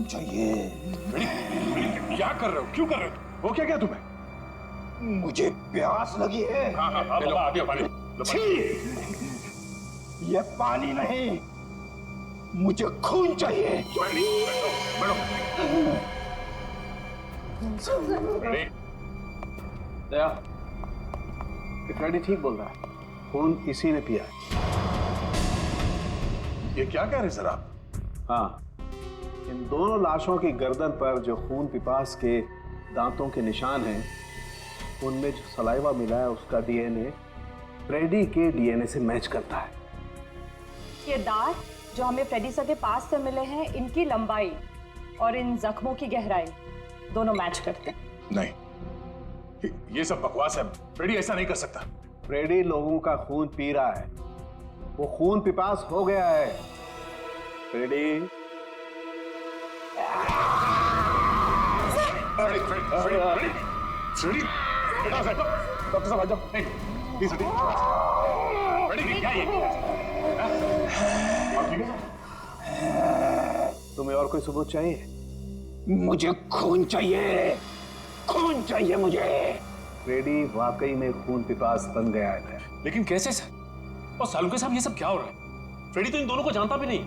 चाहिए। क्या कर रहे हो, क्यों कर रहे हो? वो क्या किया तुम्हें? मुझे प्यास लगी है। हाँ, पानी। छी! ये पानी नहीं, मुझे खून चाहिए। दया, फ्रेडी ठीक बोल रहा है, खून इसी ने पिया है। ये क्या कह रहे सर आप? हाँ, इन दोनों लाशों की गर्दन पर जो खून पिपास के दांतों के निशान हैं, उनमें जो सलाइवा मिला है उसका डीएनए फ्रेडी के डीएनए से मैच करता है। ये दांत जो हमें फ्रेडी सर के पास से मिले हैं, इनकी लंबाई और इन जख्मों की गहराई दोनों मैच करते हैं। नहीं, ये सब बकवास है। फ्रेडी ऐसा नहीं कर सकता। फ्रेडी लोगों का खून पी रहा है, वो खून पिपास हो गया है। फ्रेडी डॉक्टर साहब आ जाओ। प्लीज क्या ये? तुम्हें और कोई सबूत चाहिए? मुझे खून चाहिए, खून चाहिए मुझे। फ्रेडी वाकई में खून पिपास बन गया है। लेकिन कैसे सर? और सालुके साहब, ये सब क्या हो रहा है? फ्रेडी तो इन दोनों को जानता भी नहीं,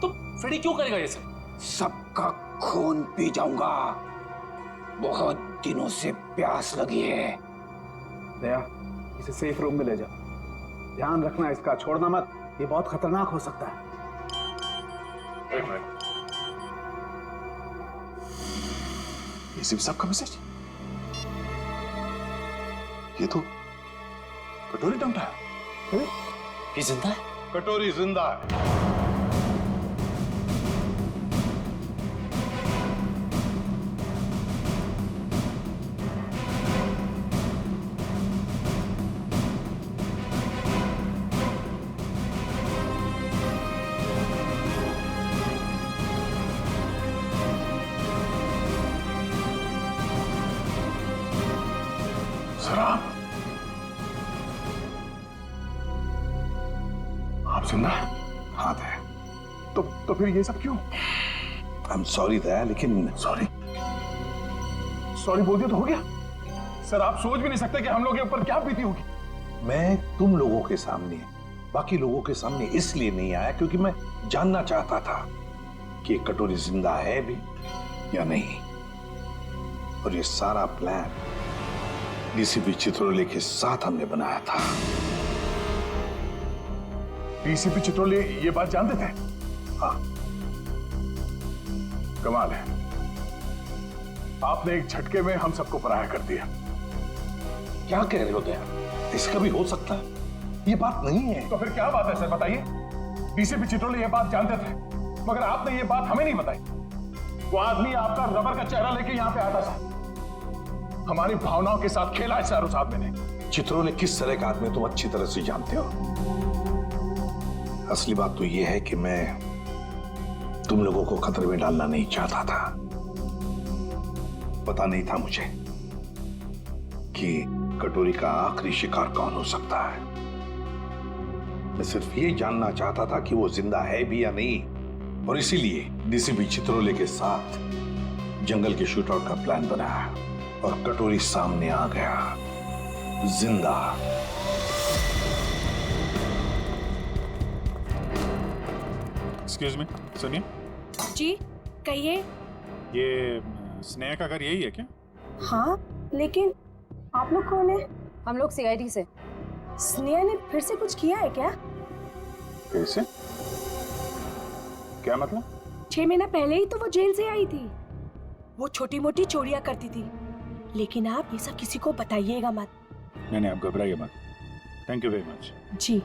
तो फ्रेडी क्यों करेगा ये सब? सबका खून पी जाऊंगा। बहुत दिनों से प्यास लगी है। दया, इसे सेफ रूम में ले जाओ। ध्यान रखना इसका, छोड़ना मत, ये बहुत खतरनाक हो सकता है। एक मिनट, ये सिर्फ सबका मैसेज? ये तो कटोरी टमटा है। ये जिंदा है? कटोरी जिंदा है। सर आप जिंदा? हाँ दया। तो फिर ये सब क्यों? आई एम सॉरी दया, लेकिन सॉरी बोल दिया तो हो गया। सर आप सोच भी नहीं सकते कि हम लोग के ऊपर क्या बीती होगी। मैं तुम लोगों के सामने, बाकी लोगों के सामने इसलिए नहीं आया क्योंकि मैं जानना चाहता था कि ये कटोरी जिंदा है भी या नहीं। और ये सारा प्लान डीसीपी चित्रोले के साथ हमने बनाया था। डीसीपी चित्रोले ये बात जानते थे? हाँ। कमाल है, आपने एक झटके में हम सबको पराया कर दिया। क्या कह रहे हो दया? इसका भी हो सकता है, ये बात नहीं है। तो फिर क्या बात है सर, बताइए। डीसीपी चित्रोले ये बात जानते थे, मगर आपने ये बात हमें नहीं बताई। वो आदमी आपका रबर का चेहरा लेके यहाँ पे आता था, हमारी भावनाओं के साथ खेला है चारों साहब मैंने। चित्रोले किस तरह का आदमी तुम अच्छी तरह से जानते हो। असली बात तो यह है कि मैं तुम लोगों को खतरे में डालना नहीं चाहता था। पता नहीं था मुझे कि कटोरी का आखिरी शिकार कौन हो सकता है। मैं सिर्फ ये जानना चाहता था कि वो जिंदा है भी या नहीं, और इसीलिए डीसीपी चित्रोले के साथ जंगल के शूटआउट का प्लान बनाया और कटोरी सामने आ गया जिंदा। एक्सक्यूज मी, सुनिए। जी कहिए। ये स्नेहा का घर यही है क्या? हाँ, लेकिन आप लोग कौन है? हम लोग सीआईडी से। स्नेहा ने फिर से कुछ किया है क्या? फिर से? क्या मतलब? 6 महीना पहले ही तो वो जेल से आई थी। वो छोटी मोटी चोरियां करती थी, लेकिन आप ये सब किसी को बताइएगा मत। नहीं, आप घबराइए मत। Thank you very much. जी।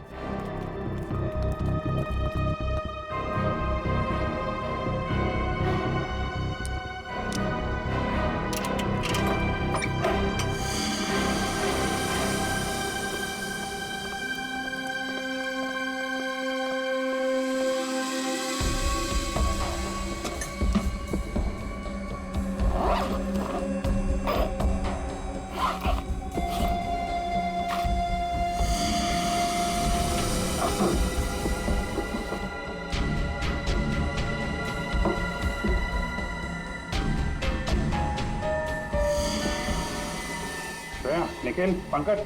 लेकिन पंकज,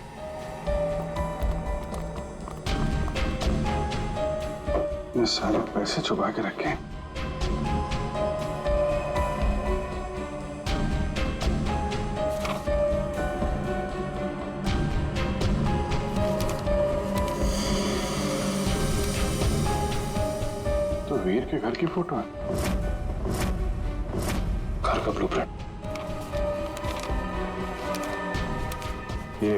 ये सारे पैसे छुपा के रखे। तो वीर के घर की फोटो है, घर का ब्लूप्रिंट। ये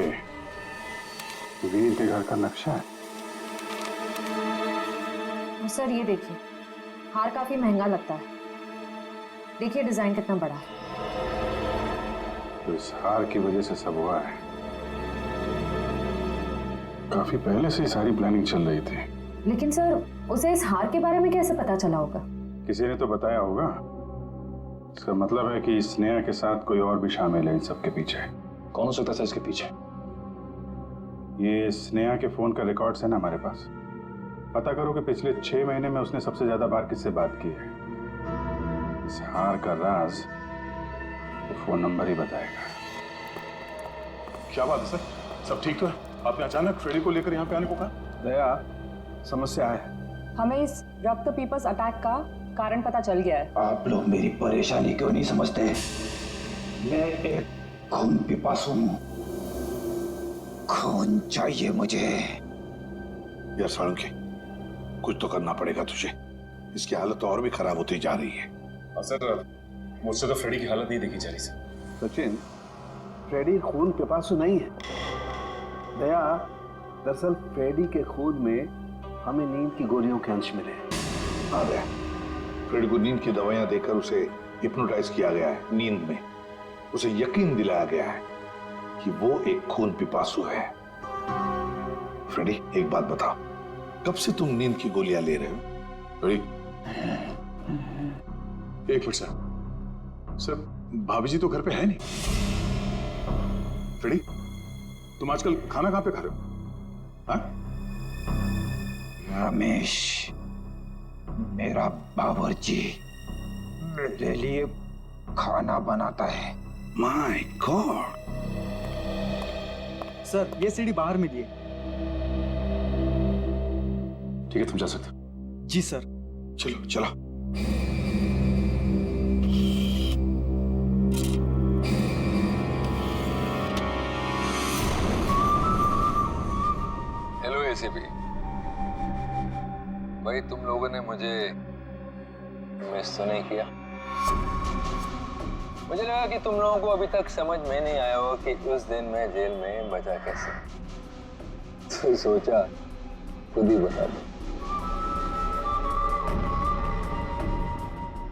वीर के घर का नक्शा है। सर ये देखिए, हार काफी महंगा लगता है। देखिए डिजाइन कितना बड़ा है। तो इस हार की वजह से सब हुआ है। काफी पहले से ही सारी प्लानिंग चल रही थी। लेकिन सर उसे इस हार के बारे में कैसे पता चला होगा? किसी ने तो बताया होगा। इसका मतलब है कि स्नेहा के साथ कोई और भी शामिल है इन सब के पीछे। कौन हो सकता है इसके पीछे? ये स्नेहा के फोन का रिकॉर्ड्स है ना हमारे पास। पता करो कि पिछले 6 महीने में उसने सबसे ज्यादा बार किससे बात की है। इस हार का राज वो फोन नंबर ही बताएगा। क्या बात है सर, सब ठीक तो है? आपने अचानक फ्रेडी को लेकर यहाँ पे आने को कहा? दया, समस्या है। हमें इस रक्त पीपस अटैक का कारण पता चल गया है। आप लोग मेरी परेशानी क्यों नहीं समझते? मैं एक खून पिपासु हूं। खून चाहिए मुझे। यार साळुंखे, कुछ तो करना पड़ेगा तुझे। इसकी हालत तो और भी खराब होती जा रही है। सर मुझसे तो फ्रेडी की हालत नहीं देखी जा रही सर। सचिन, फ्रेडी खून पिपासु नहीं है। दया, दरअसल फ्रेडी के खून में हमें नींद की गोलियों के अंश मिले। हाँ दया, फ्रेडी को नींद की दवाइयां देकर उसे हिप्नोटाइज किया गया है। नींद में उसे यकीन दिलाया गया है कि वो एक खून पिपासु है। फ्रेडी, एक बात बताओ, कब से तुम नींद की गोलियां ले रहे हो? फ्रेडी, एक मिनट सर। सर भाभी जी तो घर पे है नहीं। फ्रेडी, तुम आजकल खाना कहां पे खा रहे हो? हाँ? रमेश, मेरा बावर्ची मेरे लिए खाना बनाता है। My God. सर ये सीढ़ी बाहर मिली है। ठीक है, तुम जा सकते हो। जी सर। चलो चलो। हेलो एसीपी भाई, तुम लोगों ने मुझे मिस तो नहीं किया? मुझे लगा कि तुम लोगों को अभी तक समझ में नहीं आया हो कि उस दिन मैं जेल में बचा कैसे, तो सोचा खुद ही बता दो।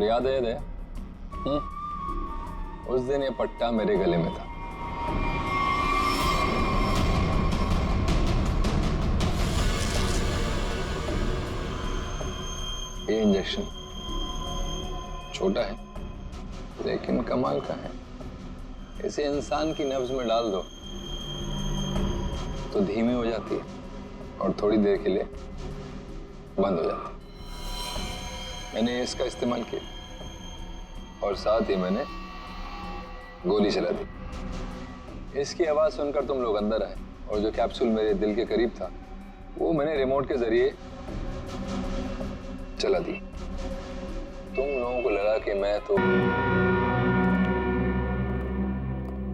याद है? उस दिन ये पट्टा मेरे गले में था। ये इंजेक्शन छोटा है लेकिन कमाल का है। इसे इंसान की नब्ज में डाल दो तो धीमी हो जाती है और थोड़ी देर के लिए बंद हो जाती है। मैंने इसका इस्तेमाल किया और साथ ही मैंने गोली चला दी। इसकी आवाज सुनकर तुम लोग अंदर आए और जो कैप्सूल मेरे दिल के करीब था वो मैंने रिमोट के जरिए चला दी। तुम लोगों को लगा कि मैं तो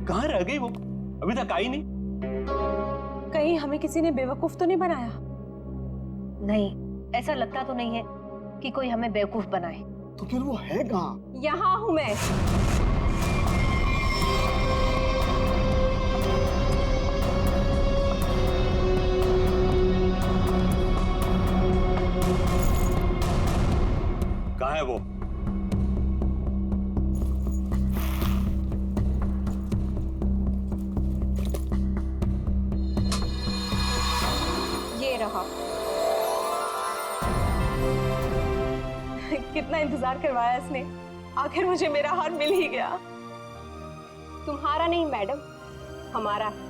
कहाँ रह गई वो? अभी तक आई नहीं। कहीं हमें किसी ने बेवकूफ तो नहीं बनाया? नहीं, ऐसा लगता तो नहीं है कि कोई हमें बेवकूफ बनाए। तो फिर वो है कहाँ? यहाँ हूं मैं। कहाँ है वो? ये रहा। कितना इंतजार करवाया इसने, आखिर मुझे मेरा हार मिल ही गया। तुम्हारा नहीं मैडम, हमारा है।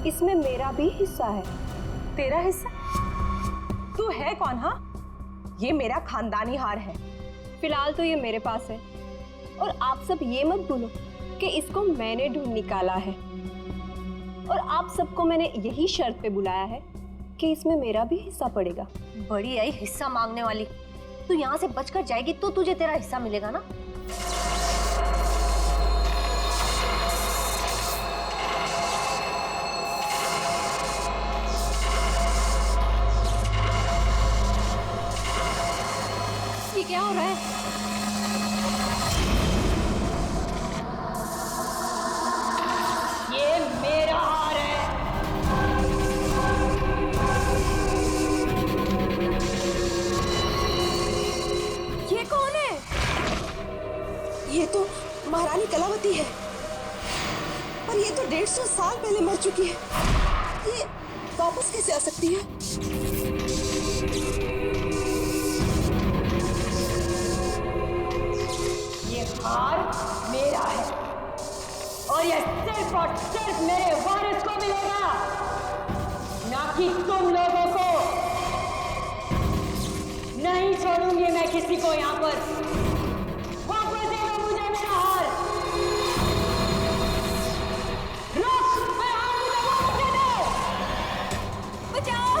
इसमें मेरा भी हिस्सा है। तेरा हिस्सा? तू है कौन? हाँ, ये मेरा खानदानी हार है। फिलहाल तो ये मेरे पास है। और आप सब ये मत भूलो कि इसको मैंने ढूंढ निकाला है और आप सबको मैंने यही शर्त पे बुलाया है कि इसमें मेरा भी हिस्सा पड़ेगा। बड़ी आई हिस्सा मांगने वाली। तू यहाँ से बचकर जाएगी तो तुझे तेरा हिस्सा मिलेगा ना। ये क्या हो रहा है? ये मेरा हार है। ये कौन है? ये तो महारानी कलावती है, पर ये तो 150 साल पहले मर चुकी है। ये वापस कैसे आ सकती है? ये हार मेरा है और ये सिर्फ और सिर्फ मेरे वारिस को मिलेगा, ना कि तुम लोगों को। नहीं छोड़ूंगी मैं किसी को यहाँ पर। वापस दे दो मुझे मेरा हार। रुक, मेरा हार मुझे वापस दे दो। बचाओ!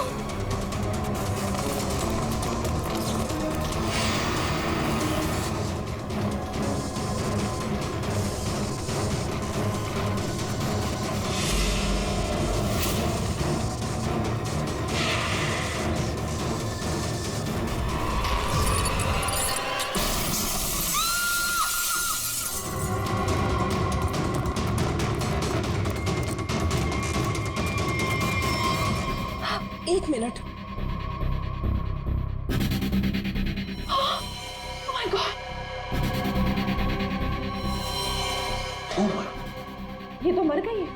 एक मिनट। Oh my God! ये तो मर गई है।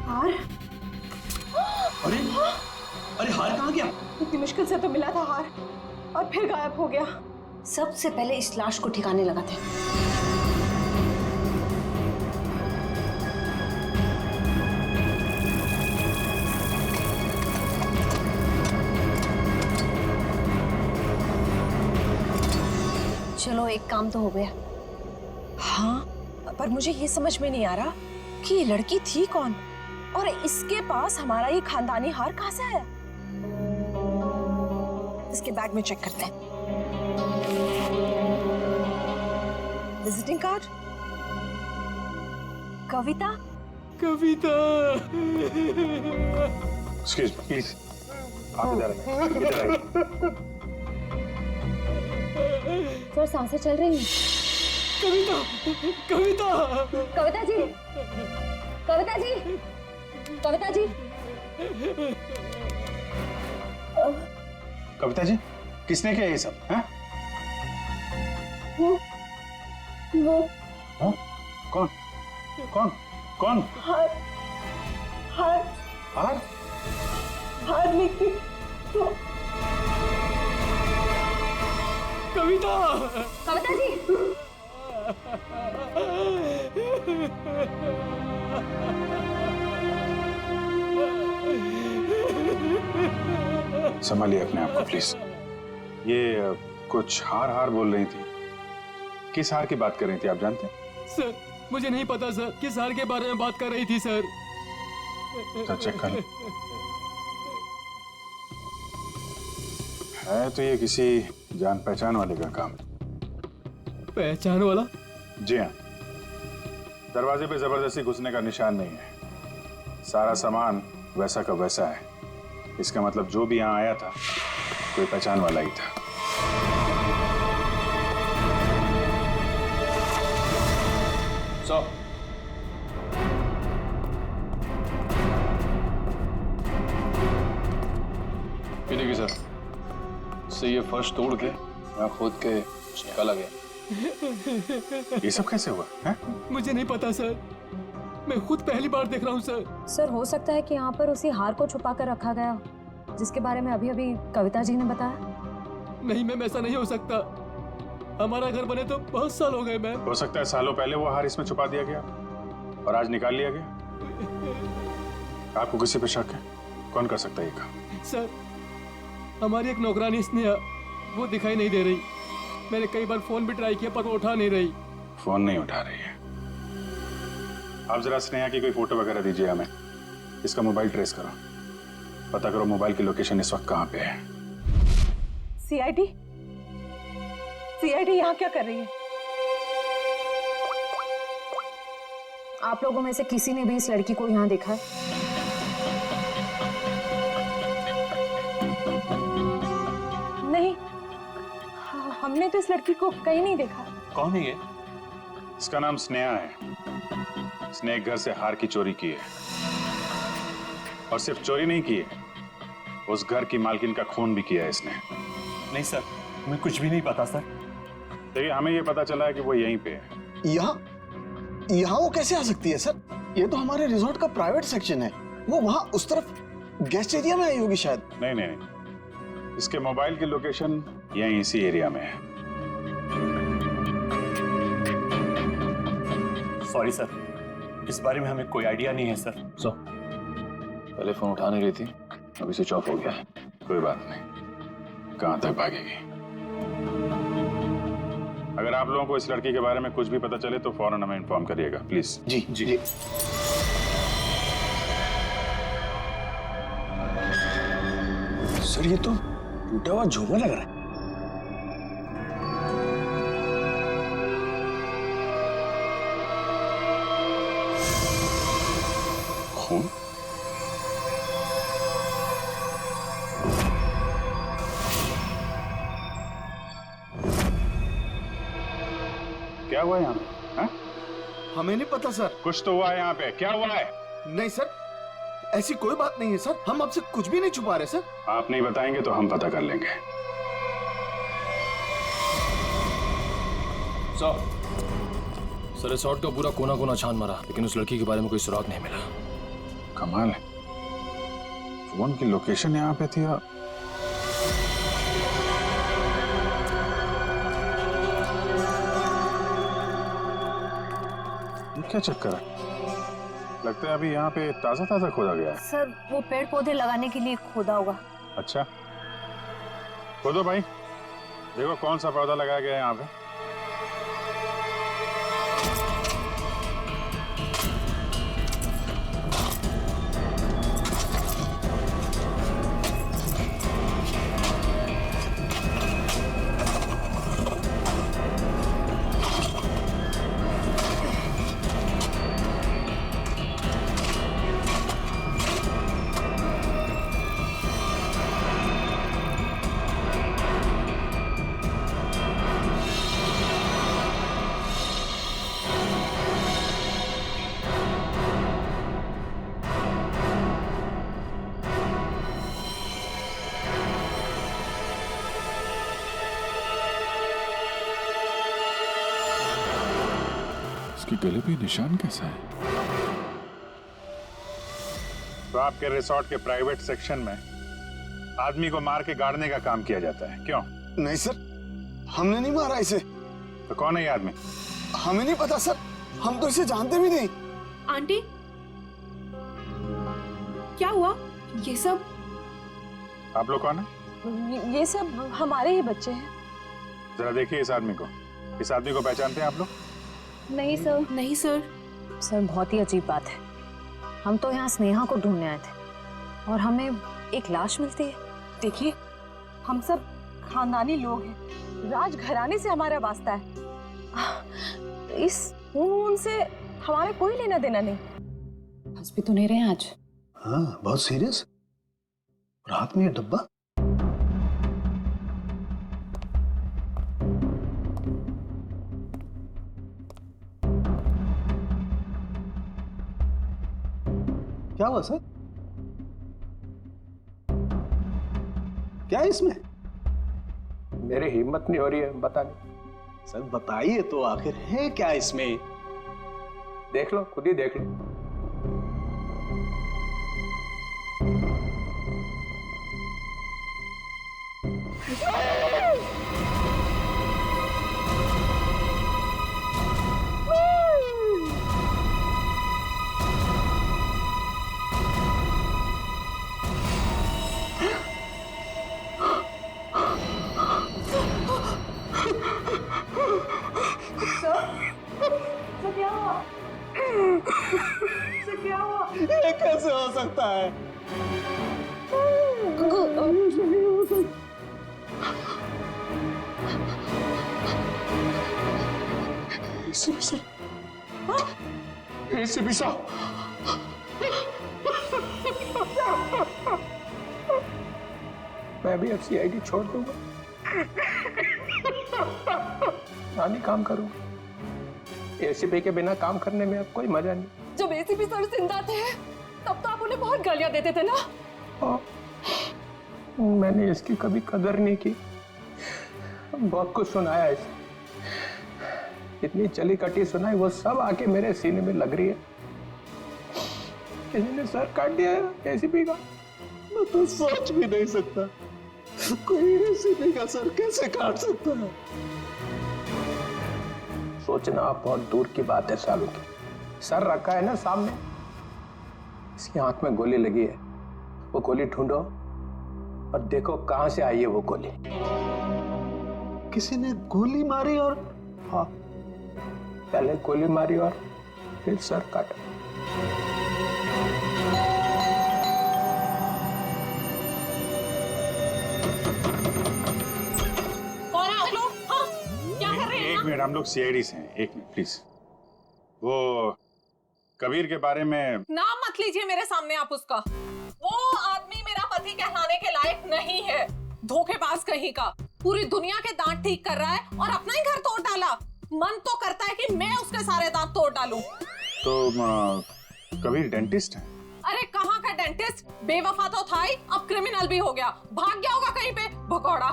हार? अरे अरे हार कहाँ गया? इतनी मुश्किल से तो मिला था हार और फिर गायब हो गया। सबसे पहले इस लाश को ठिकाने लगाते हैं। चलो एक काम तो हो गया। हाँ, पर मुझे ये समझ में नहीं आ रहा कि ये लड़की थी कौन और इसके पास हमारा ये खानदानी हार कहाँ से आया। इसके बैग में चेक करते हैं। Visiting card, Kavita. Kavita. Excuse me please, आप इधर आइए। सर सांसें चल रही हैं। कविता, कविता, कविता जी, कविता जी, कविता जी। कविता जी, किसने किया ये सब? हैं? वो हाँ? कौन? कौन? कौन? हार हार हार? हार लेके तो कविता, कविता जी। संभालिए अपने आप को प्लीज। ये कुछ हार हार बोल रही थी। किस हार की बात कर रही थी आप जानते हैं? सर मुझे नहीं पता सर, किस हार के बारे में बात कर रही थी सर। तो चेक कर। है तो ये किसी जान पहचान वाले का काम। पहचान वाला? जी हाँ, दरवाजे पे जबरदस्ती घुसने का निशान नहीं है। सारा सामान वैसा का वैसा है। इसका मतलब जो भी यहाँ आया था कोई पहचान वाला ही था। सो पीने की सर से ये फर्श तोड़ के यहाँ खोद के निकाला गया। ये सब कैसे हुआ है? मुझे नहीं पता सर, मैं खुद पहली बार देख रहा हूँ सर। सर हो सकता है कि यहाँ पर उसी हार को छुपा कर रखा गया जिसके बारे में अभी अभी कविता जी ने बताया। नहीं मैम, ऐसा नहीं हो सकता। हमारा घर बने तो बहुत साल हो गए मैम। हो सकता है सालों पहले वो हार इसमें छुपा दिया गया और आज निकाल लिया गया। आपको किसी पे शक है? कौन कर सकता है ये काम? सर हमारी एक नौकरानी स्नेहा, वो दिखाई नहीं दे रही। मैंने कई बार फोन भी ट्राई किया पर वो उठा नहीं रही। फोन नहीं उठा रही है। आप जरा स्नेहा की कोई फोटो वगैरह दीजिए हमें। इसका मोबाइल ट्रेस करो, पता करो मोबाइल की लोकेशन इस वक्त कहाँ पे है। सीआईडी यहाँ क्या कर रही है? आप लोगों में से किसी ने भी इस लड़की को यहाँ देखा है? नहीं, हमने तो इस लड़की को कहीं नहीं देखा। कौन है ये? इसका नाम स्नेहा है। इसने एक घर से हार की चोरी की है, और सिर्फ चोरी नहीं की है, उस घर की मालकिन का खून भी किया है इसने। नहीं सर, हमें कुछ भी नहीं पता सर। देखिए, हमें ये पता चला है कि वो यहीं पे है। यहाँ वो कैसे आ सकती है सर? ये तो हमारे रिजॉर्ट का प्राइवेट सेक्शन है। वो वहाँ उस तरफ गेस्ट एरिया में आई होगी शायद। नहीं, इसके मोबाइल की लोकेशन यहीं इसी एरिया में है। सॉरी सर, इस बारे में हमें कोई आइडिया नहीं है सर। पहले फोन उठा नहीं रही थी, अभी स्विच ऑफ हो गया है। कोई बात नहीं, कहाँ तक भागेगी। अगर आप लोगों को इस लड़की के बारे में कुछ भी पता चले तो फौरन हमें इन्फॉर्म करिएगा प्लीज। जी। सर, ये तो टूटा हुआ झूमर लग रहा है। खून? क्या हुआ यहाँ पे? हाँ? हमें नहीं पता सर। कुछ तो हुआ है यहाँ पे, क्या हुआ है? नहीं सर, ऐसी कोई बात नहीं है सर। हम आपसे कुछ भी नहीं छुपा रहे सर। आप नहीं बताएंगे तो हम पता कर लेंगे। सर, रिसोर्ट का पूरा कोना कोना छान मारा, लेकिन उस लड़की के बारे में कोई सुराग नहीं मिला। कमाल है, फोन की लोकेशन यहाँ पे थी और क्या चक्कर है? लगता है अभी यहाँ पे ताजा खोदा गया है। सर, वो पेड़ पौधे लगाने के लिए खोदा होगा। अच्छा, खोदो भाई, देखो कौन सा पौधा लगाया गया है यहाँ पे। इसके गले पे निशान कैसा है? तो आपके रिसोर्ट के प्राइवेट सेक्शन में आदमी को मार के गाड़ने का काम किया जाता है, क्यों? नहीं सर, हमने नहीं मारा इसे। तो कौन है ये आदमी? हमें नहीं पता सर, हम तो इसे जानते भी नहीं। आंटी, क्या हुआ? ये सब? आप लोग कौन है? ये सब हमारे ही बच्चे हैं। जरा देखिए इस आदमी को पहचानते हैं आप लोग? नहीं सर। नहीं सर। सर, बहुत ही अजीब बात है। हम तो यहाँ स्नेहा को ढूंढने आए थे और हमें एक लाश मिलती है। देखिए, हम सब खानदानी लोग हैं, राजघराने से हमारा वास्ता है। इस खून से हमारा कोई लेना देना नहीं। हंस भी तो नहीं रहे आज। हाँ, बहुत सीरियस। रात में ये डब्बा? क्या हुआ सर? क्या है इसमें? मेरी हिम्मत नहीं हो रही है बताने। सर बताइए तो, आखिर है क्या इसमें? देख लो, खुद ही देख लो। कैसे हो सकता है? एसीपी साहब, मैं भी अब सीआईडी छोड़ दूंगा, नानी काम करूंगा। एसीपी के बिना काम करने में अब कोई मजा नहीं। जब एसीपी सर जिंदा थे तब तो आप उन्हें बहुत गालियां देते थे ना। मैंने इसकी कभी कदर नहीं की, बहुत कुछ सुनाया इसे, इतनी चली कटी सुनाई, वो सब आके मेरे सीने में लग रही है। किसी ने सर काट दिया है एसीपी का। मैं तो सोच भी नहीं सकता, कोई एसीपी का सर कैसे काट सकता है? सोचना बहुत दूर की बात है सालों की। सर रखा है ना सामने, इसकी आंख में गोली लगी है, वो गोली ढूंढो और देखो कहां से आई है वो गोली। किसी ने गोली मारी और हाँ, पहले गोली मारी और फिर सर काटा। कौन है आप लोग? हाँ, क्या कर रहे हैं? एक मिनट, हम लोग सीआईडी से हैं। एक मिनट प्लीज। वो कबीर के बारे में नाम मत लीजिए मेरे सामने आप उसका। वो आदमी मेरा पति कहलाने के लायक नहीं है, धोखेबाज कहीं का। पूरी दुनिया के दांत ठीक कर रहा है और अपना ही घर तोड़ डाला। मन तो करता है कि मैं उसके सारे दांत तोड़ डालूं। तो कबीर डेंटिस्ट है? अरे कहाँ का डेंटिस्ट, बेवफा तो था ही, अब क्रिमिनल भी हो गया। भाग गया होगा कहीं पे, भगोड़ा।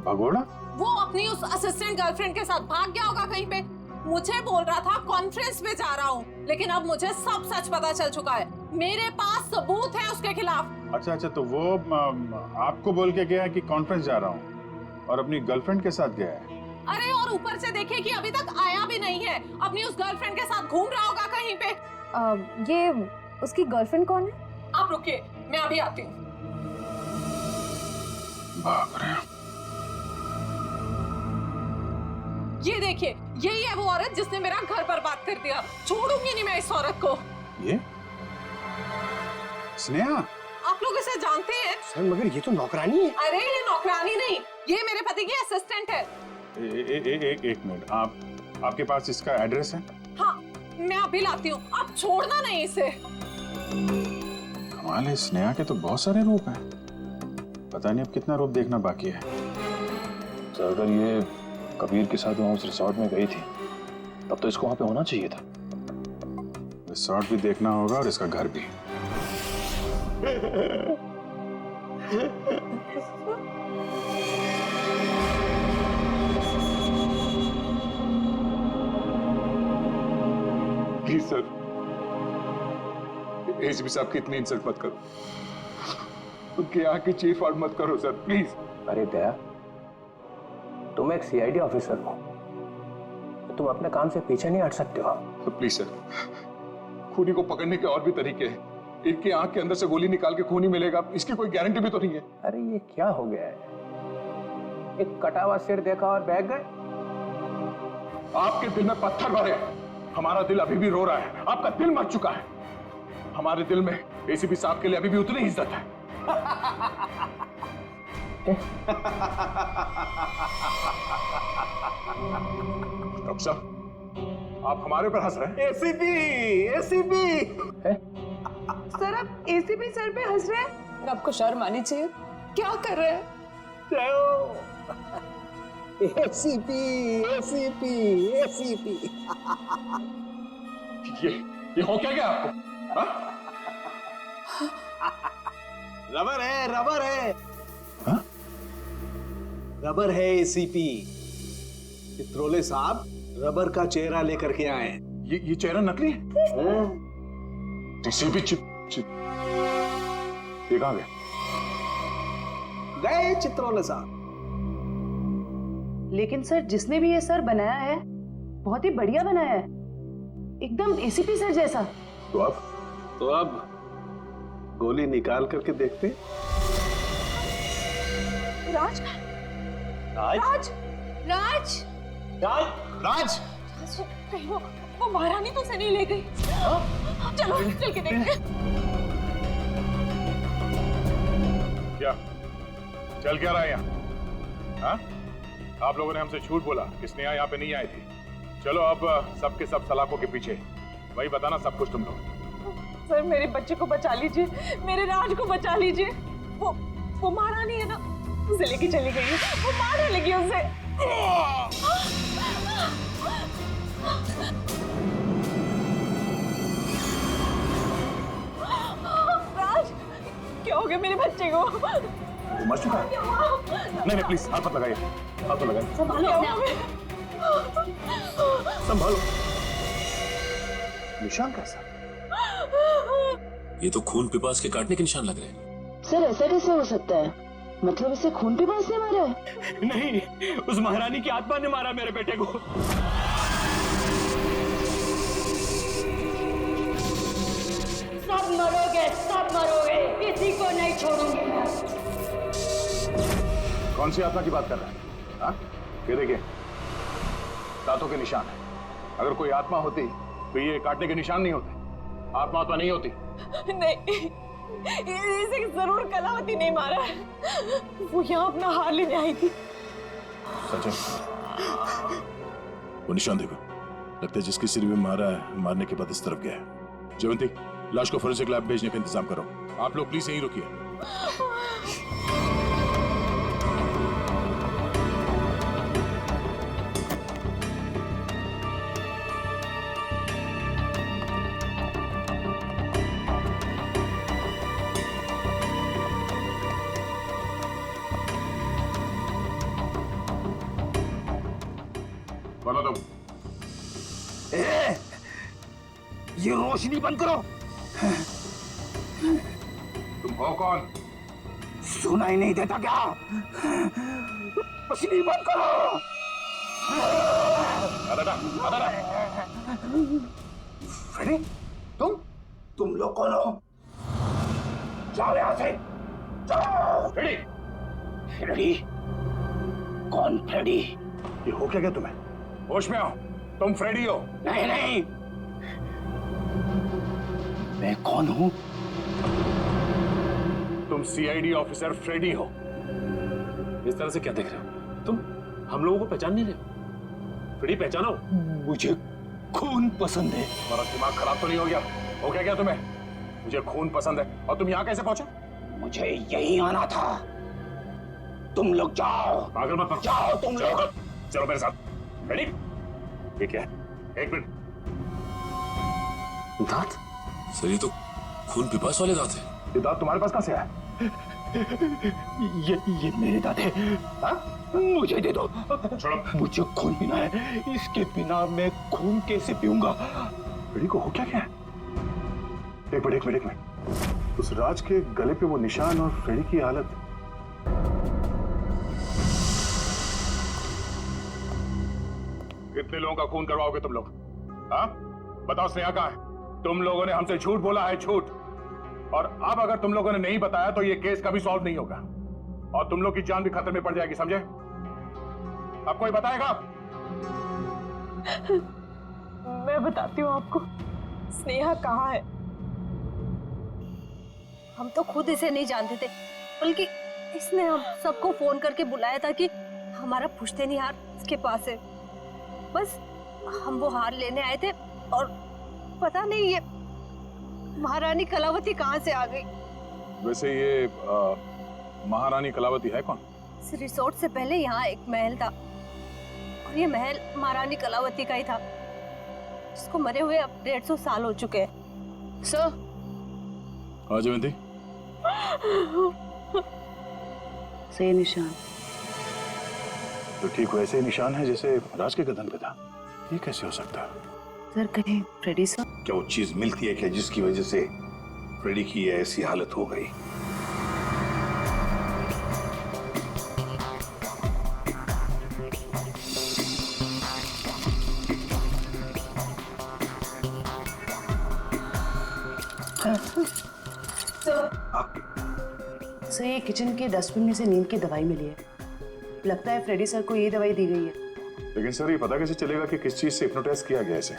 भगोड़ा? वो अपनी उस असिस्टेंट गर्लफ्रेंड के साथ भाग गया होगा कहीं पे। मुझे बोल रहा था कॉन्फ्रेंस में जा रहा हूँ, लेकिन अब मुझे सब सच पता चल चुका है। मेरे पास सबूत है उसके खिलाफ। अच्छा, तो वो आपको बोल के गया है कि कॉन्फ्रेंस जा रहा हूँ और अपनी गर्लफ्रेंड के साथ गया है? अरे और ऊपर से देखिए कि अभी तक आया भी नहीं है, अपनी उस गर्लफ्रेंड के साथ घूम रहा होगा कहीं पे। ये उसकी गर्लफ्रेंड कौन है? आप रुकिए, मैं अभी आती हूँ। बाप रे। ये देखिए, यही है वो औरत जिसने मेरा घर बर्बाद कर दिया। छोड़ूंगी नहीं मैं इस औरत को। ये स्नेहा? आप लोग इसे जानते हैं? सर मगर ये तो नौकरानी है। अरे ये नौकरानी नहीं, ये मेरे पति की असिस्टेंट है। एक मिनट, आपके पास इसका एड्रेस है? हाँ, मैं अभी लाती हूँ, आप छोड़ना नहीं इसे। कमाल है, स्नेहा के तो बहुत सारे रूप हैं। पता नहीं अब कितना रूप देखना बाकी है। सर अगर ये कबीर के साथ वहां उस रिसोर्ट में गई थी तब तो इसको वहां पे होना चाहिए था। रिसोर्ट भी देखना होगा और इसका घर भी। प्लीज सर, एसीपी साहब की इतनी इंसल्ट मत करो, उनके यहाँ की चीफ आउट मत करो सर, प्लीज। अरे दया, तुम एक सीआईडी ऑफिसर हो, तुम अपने काम से पीछे नहीं हट सकते हो। तो प्लीज सर, खूनी को पकड़ने के और भी तरीके हैं। इनकी आंख के अंदर से गोली निकाल के खूनी मिलेगा, इसकी कोई गारंटी भी तो नहीं है। अरे ये क्या हो गया है, एक कटा हुआ सिर देखा और बह गए। आपके दिल में पत्थर भरे, हमारा दिल अभी भी रो रहा है। आपका दिल मर चुका है, हमारे दिल में एसीपी साहब के लिए अभी भी उतनी इज्जत है। डॉक्टर साहब, आप हमारे ऊपर हंस रहे हैं? एसीपी सर, आप एसीपी सर पे हंस रहे हैं? आपको शर्म आनी चाहिए। क्या कर रहे हैं? एसीपी ये हो क्या गया आपको? रबर है रबर है एसीपी। चित्रोले साहब रबर का चेहरा लेकर के आए। ये चेहरा नकली है? एसीपी ये कहां गए चित्रोले साहब। लेकिन सर, जिसने भी ये सर बनाया है बहुत ही बढ़िया बनाया है, एकदम एसीपी सर जैसा। तो अब गोली निकाल करके देखते। राज राज राज राज कहीं वो महारानी तो से नहीं ले गई। चलो चल के देखते हैं। क्या चल क्या रहा है यहाँ? हाँ? आप लोगों ने हमसे झूठ बोला कि स्नेहा यहाँ पे नहीं आई थी। चलो अब सबके सब सलाखों के पीछे, वही बताना सब कुछ तुम लोग। सर मेरे बच्चे को बचा लीजिए, मेरे राज को बचा लीजिए। वो महारानी है ना, उसे लेके चली गई है, वो मारने लगी उसे। राज, क्या हो गया मेरे बच्चे को? मर चुका है? नहीं प्लीज हाथ मत लगाइए, हाथ मत लगाइए। संभालो अपने आप। संभालो। निशान कैसा? ये तो खून पिपास के काटने के निशान लग रहे हैं। सर ऐसा कैसे हो सकता है? मतलब इसे खून पिपास ने मारा है? नहीं, उस महारानी की आत्मा ने मारा मेरे बेटे को। सब मरोगे, किसी को नहीं छोड़ूंगी मैं। कौन सी आत्मा की बात कर रहा है? हाँ? ये देखिए, दांतों के निशान है। अगर कोई आत्मा होती तो ये काटने के निशान नहीं होते। आत्मा तो नहीं होती। नहीं, इसे जरूर कलावती नहीं मारा है। वो यहाँ अपना हार लेने आई थी। सचिन, वो निशान देखो, लगता है जिसके सिर में मारा है, मारने के बाद इस तरफ गया है। जयवंती, लाश को फोरेंसिक लैब भेजने का इंतजाम करो। आप लोग प्लीज यहीं रुकिए। बोलो तुम। ये रोशनी बंद करो। तुम हो कौन? सुनाई नहीं देता क्या? रोशनी बंद करो। फ्रेडी, तुम लोग कौन हो? जाओ यहाँ से, जाओ। Freddie, Freddie? कौन फ्रेडी? ये हो क्या तुम्हें? होश में आओ, तुम फ्रेडी हो? नहीं नहीं, मैं कौन हूं? तुम सीआईडी ऑफिसर फ्रेडी हो। इस तरह से क्या देख रहे हो तुम? हम लोगों को पहचान नहीं रहे? फ्रेडी पहचानो। मुझे खून पसंद है। तुम्हारा दिमाग खराब तो नहीं हो गया? हो क्या तुम्हें? मुझे खून पसंद है और तुम यहाँ कैसे पहुंचे? मुझे यही आना था। तुम लोग जाओ। पागल मत बनो। जाओ तुम लोग। चलो मेरे साथ। रेडी? ये क्या है? एक मिनट। दांत? सर ये तो खून पिपास वाले दांत हैं। ये दांत तुम्हारे पास कहाँ से आया? ये मेरे दांत है। हाँ? मुझे दे दो। छोड़ो। मुझे खून पीना है, इसके बिना मैं खून कैसे पीऊंगा? रेडी को हो क्या क्या? एक मिनट। उस राज के गले पे वो निशान और फ्रेडी की हालत। कितने लोगों का खून करवाओगे तुम लोग? हाँ? बताओ स्नेहा कहाँ है? तुम लोगों ने हमसे झूठ बोला है, झूठ। और अब अगर तुम लोगों ने नहीं बताया तो ये केस कभी सॉल्व नहीं होगा और तुम लोग की जान भी खतरे में पड़ जाएगी, समझे? अब कोई बताएगा? मैं बताती हूँ आपको, स्नेहा कहाँ है। हम तो खुद इसे नहीं जानते थे, बल्कि इसने हम सबको फोन करके बुलाया था कि हमारा पुश्तैनी हार इसके पास है। बस हम वो हार लेने आए थे और पता नहीं ये महारानी कलावती कहाँ से आ गई। वैसे ये महारानी कलावती है कौन? इस रिसोर्ट से पहले यहाँ एक महल था और ये महल महारानी कलावती का ही था, जिसको मरे हुए अब 150 साल हो चुके हैं। सर। हाँ जयवंती। सही निशान तो ठीक वैसे ही निशान है जैसे राज के गर्दन पे था। ये कैसे हो सकता है? सर कहीं फ्रेडी सर? क्या वो चीज मिलती है क्या जिसकी वजह से फ्रेडी की ऐसी हालत हो गई? सर ये किचन के डस्टबिन में से नींद की दवाई मिली है। लगता है फ्रेडी सर को ये दवाई दी गई है। लेकिन सर ये पता कैसे चलेगा कि किस चीज से हिप्नोटाइज किया गया इसे?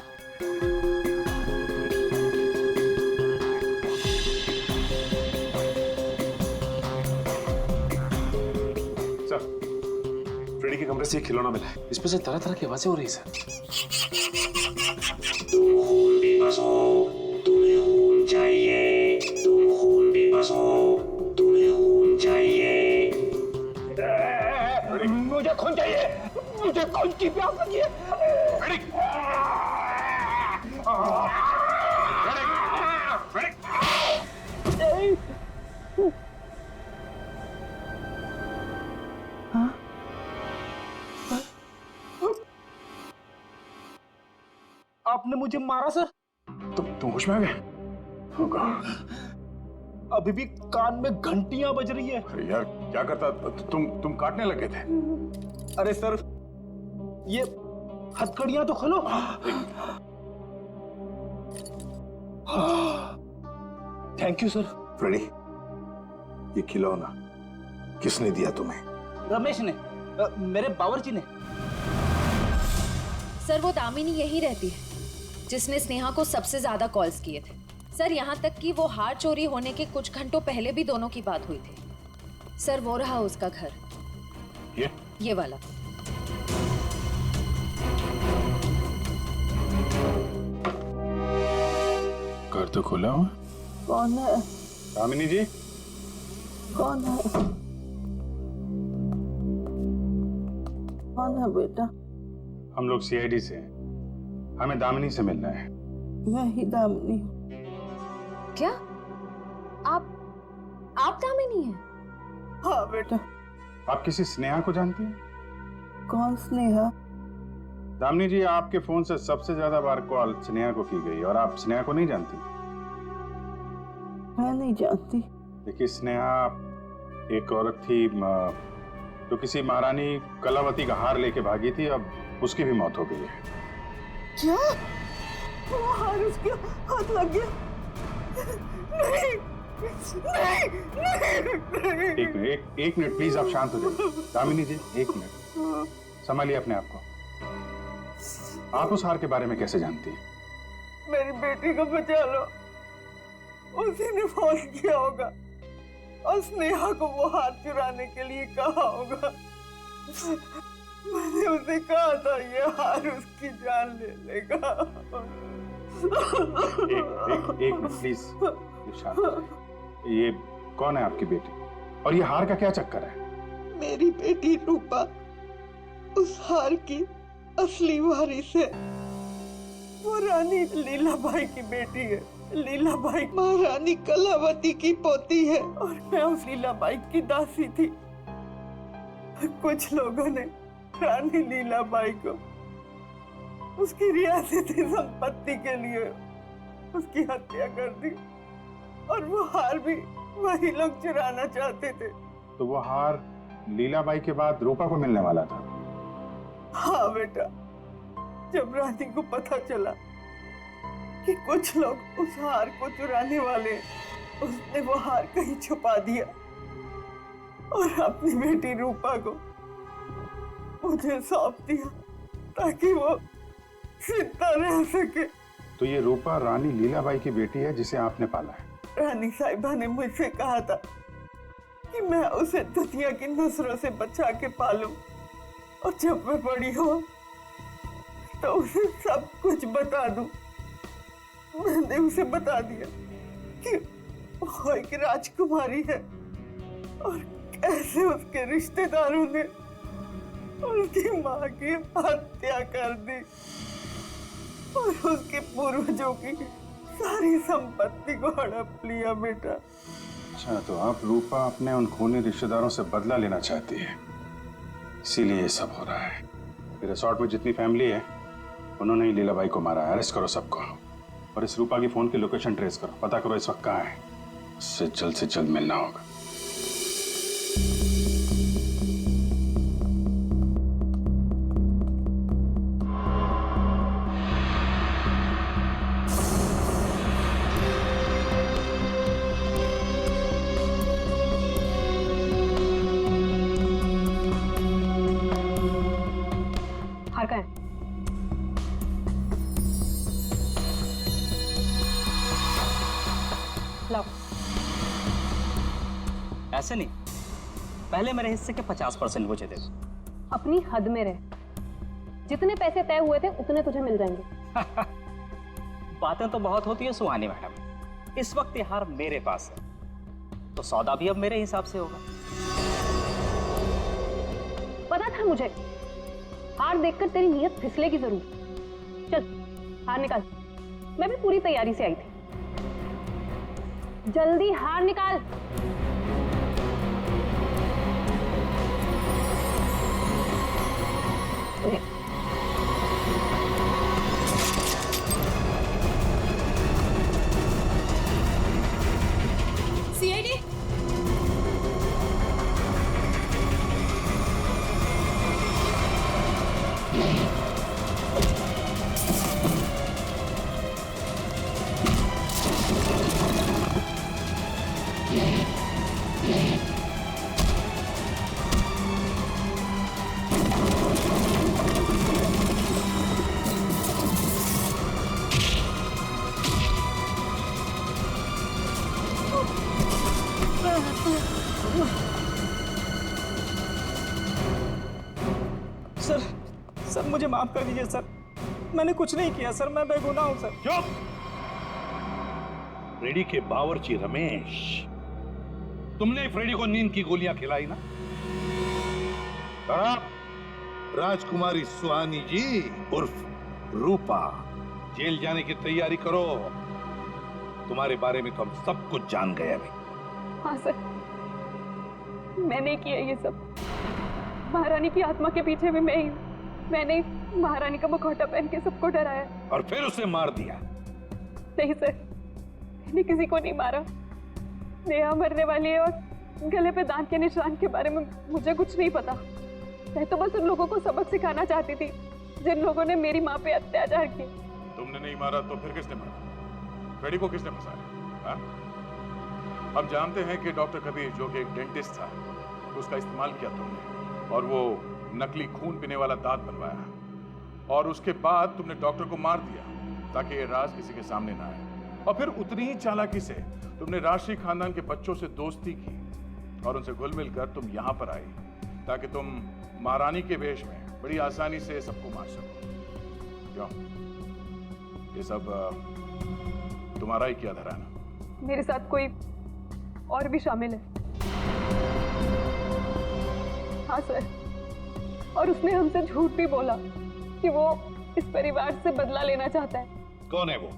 वापस ये खिलौना मिला है, इसमें से तरह तरह की आवाजें हो रही है सर। तुम्हें खून चाहिए, तुम खून बेबस हो, तुम्हें खून चाहिए। मुझे खून चाहिए, मुझे खून की प्यास लगी है। आपने मुझे मारा सर? तुम होश में आ गए? अभी भी कान में घंटियां बज रही है। अरे यार क्या करता, तुम काटने लगे थे। अरे सर, ये हथकड़ियां तो खोलो। Thank you sir. फ्रेडी, ये खिलौना किसने दिया तुम्हें? रमेश ने, मेरे बावर्ची ने। सर वो दामिनी यही रहती है जिसने स्नेहा को सबसे ज्यादा कॉल्स किए थे। सर यहाँ तक कि वो हार चोरी होने के कुछ घंटों पहले भी दोनों की बात हुई थी। सर वो रहा उसका घर, ये वाला। घर तो खुला हुआ। कौन है? दामिनी जी। कौन है? कौन है बेटा? हम लोग सीआईडी से हैं, हमें दामिनी से मिलना है। मैं ही दामिनी हूँ। क्या आप दामिनी हैं? हाँ बेटा। आप किसी स्नेहा को जानती हैं? कौन स्नेहा? दामिनी जी, आपके फोन से सबसे ज्यादा बार कॉल स्नेहा को की गई और आप स्नेहा को नहीं जानती? मैं नहीं जानती। देखिए, स्नेहा एक औरत थी जो किसी महारानी कलावती का हार लेके भागी थी, अब उसकी भी मौत हो गई है। क्या? वो हार उसके हाथ लग गया? नहीं, नहीं, नहीं। एक मिनट प्लीज, आप शांत हो जाइए। दामिनी जी, एक मिनट, संभालिए अपने आप को। आप उस हार के बारे में कैसे जानती हैं? मेरी बेटी को बचा लो, उसी ने फोन किया होगा और स्नेहा को वो हार चुराने के लिए कहा होगा। मैंने उसे कहा था ये हार उसकी जान ले लेगा। एक मिनट प्लीज, शांत हो जाइए। ये कौन है आपकी बेटी और ये हार का क्या चक्कर है? मेरी बेटी रूपा उस हार की असली वारिस है। वो रानी लीलाबाई की बेटी है। लीलाबाई महारानी कलावती की पोती है और मैं उस लीलाबाई की दासी थी। कुछ लोगों ने रानी लीलाबाई को उसकी रियासती संपत्ति के लिए उसकी हत्या कर दी और वो हार भी वही लोग चुराना चाहते थे। तो वो हार लीलाबाई के बाद रूपा को मिलने वाला था? हाँ बेटा, जब रानी को पता चला कि कुछ लोग उस हार को चुराने वाले, उसने वो हार कहीं छुपा दिया और अपनी बेटी रूपा को मुझे सौंप दिया ताकि वो जिंदा रह सके। तो ये रूपा रानी लीलाबाई की बेटी है जिसे आपने पाला है? रानी साहिबा ने मुझसे कहा था कि मैं उसे दुनिया की नजरों से बचा के पालूं और जब मैं बड़ी हो तो उसे सब कुछ बता दूं। मैंने उसे बता दिया कि वो एक राजकुमारी है और कैसे उसके रिश्तेदारों ने उसकी माँ की हत्या कर दी और उसके पूर्वजों की सारी संपत्ति को हड़प लिया। बेटा, अच्छा, तो आप रूपा अपने उन खूनी रिश्तेदारों से बदला लेना चाहती है, इसीलिए ये सब हो रहा है। रिसोर्ट में जितनी फैमिली है उन्होंने ही लीलाबाई को मारा है। अरेस्ट करो सबको और इस रूपा की फोन की लोकेशन ट्रेस करो, पता करो इस वक्त कहाँ है। इससे जल्द मिलना होगा। हार का है? लाओ। ऐसे नहीं, पहले मेरे हिस्से के 50% मुझे दे दो, अपनी हद में रह। जितने पैसे तय हुए थे उतने तुझे मिल जाएंगे। बातें तो बहुत होती है सुहानी मैडम, इस वक्त ये हार मेरे पास है तो सौदा भी अब मेरे हिसाब से होगा। पता था मुझे, हार देखकर तेरी नीयत फिसलेगी जरूर। चल हार निकाल, मैं भी पूरी तैयारी से आई थी। जल्दी हार निकाल। सीआईडी सर मुझे माफ कर दीजिए सर, मैंने कुछ नहीं किया सर, मैं बेगुनाह हूं सर। चुप! फ्रेडी के बावर्ची रमेश, तुमने फ्रेडी को नींद की गोलियां खिलाई ना? और आप राजकुमारी सुहानी जी उर्फ रूपा जेल जाने की तैयारी करो। तुम्हारे बारे में तो हम सब कुछ जान गए अभी। हाँ सर, मैंने किया ये सब। महारानी की आत्मा के पीछे भी मैं ही हूँ। मैंने महारानी का मुखौटा पहन के सबको डराया और फिर उसे मार दिया। नहीं सर, मैंने किसी को नहीं मारा। नेहा मरने वाली है और गले पे दांत के निशान के बारे में मुझे कुछ नहीं पता। मैं तो बस उन लोगों को सबक सिखाना चाहती थी जिन लोगों ने मेरी माँ पे अत्याचार किए। तुमने नहीं मारा तो फिर किसने मारा? फ्रेडी को किसने फंसाया? हम जानते हैं कि डॉक्टर कबीर जो कि एक डेंटिस्ट था, उसका इस्तेमाल किया तुमने और वो नकली खून पीने वाला दांत बनवाया, और उसके बाद तुमने डॉक्टर को मार दिया ताकि ये राज किसी के सामने ना आए। और फिर उतनी ही चालाकी से तुमने राष्ट्रीय खानदान के बच्चों से दोस्ती की और उनसे घुल मिलकर तुम यहाँ पर आई ताकि तुम महारानी के वेश में बड़ी आसानी से सबको मार सको। क्यों? ये सब तुम्हारा ही किया धरा ना? मेरे साथ कोई और भी शामिल है। हाँ सर, और उसने हमसे झूठ भी बोला कि वो इस परिवार से बदला लेना चाहता है। कौन है वो?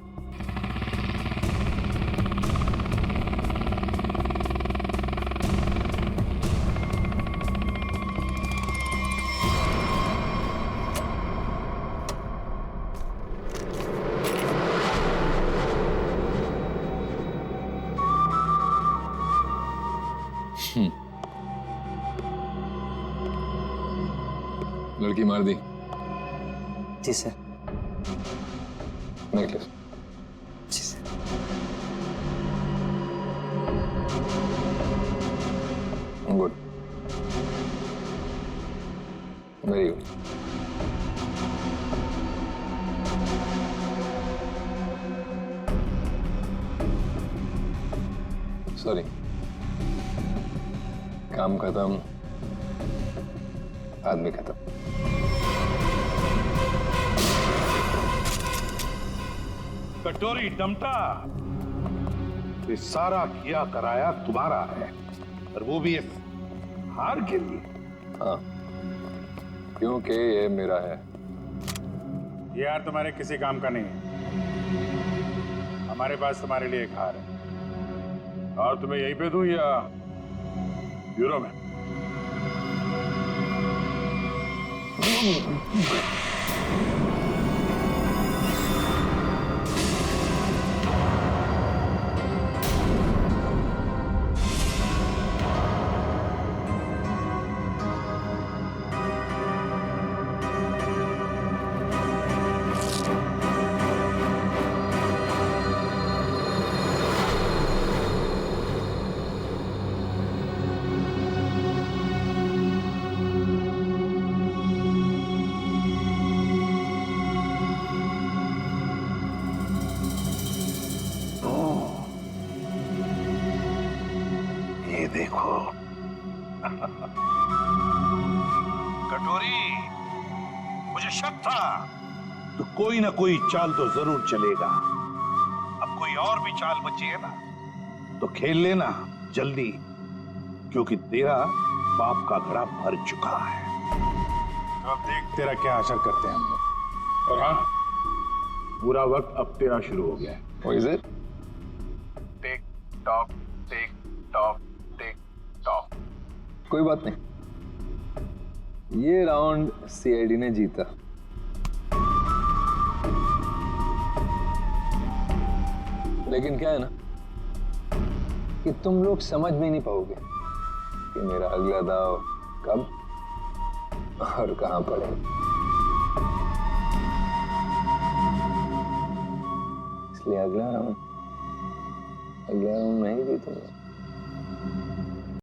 लड़की मार दी? जी सर। नेकलेस? जी sir. Good, very good. Sorry, काम खत्म, आदमी खत्म। कटोरी डमटा, ये सारा किया कराया तुम्हारा है, और वो भी इस हार के लिए। हाँ, क्योंकि ये मेरा है। ये हार तुम्हारे किसी काम का नहीं है। हमारे पास तुम्हारे लिए एक हार है, और तुम्हें यहीं पे दूं या ब्यूरो में? कटोरी, मुझे शक था तो कोई ना कोई चाल तो जरूर चलेगा। अब कोई और भी चाल बची है ना तो खेल लेना जल्दी, क्योंकि तेरा बाप का घड़ा भर चुका है। अब देख तेरा क्या असर करते हैं हम लोग। और हाँ, पूरा वक्त अब तेरा शुरू हो गया है। What is it? Tick tock tick tock tick tock. कोई बात नहीं, ये राउंड सीआईडी ने जीता। लेकिन क्या है ना कि तुम लोग समझ भी नहीं पाओगे कि मेरा अगला दाव कब और कहां पड़े। इसलिए अगला राउंड मैं ही जीतूंगा।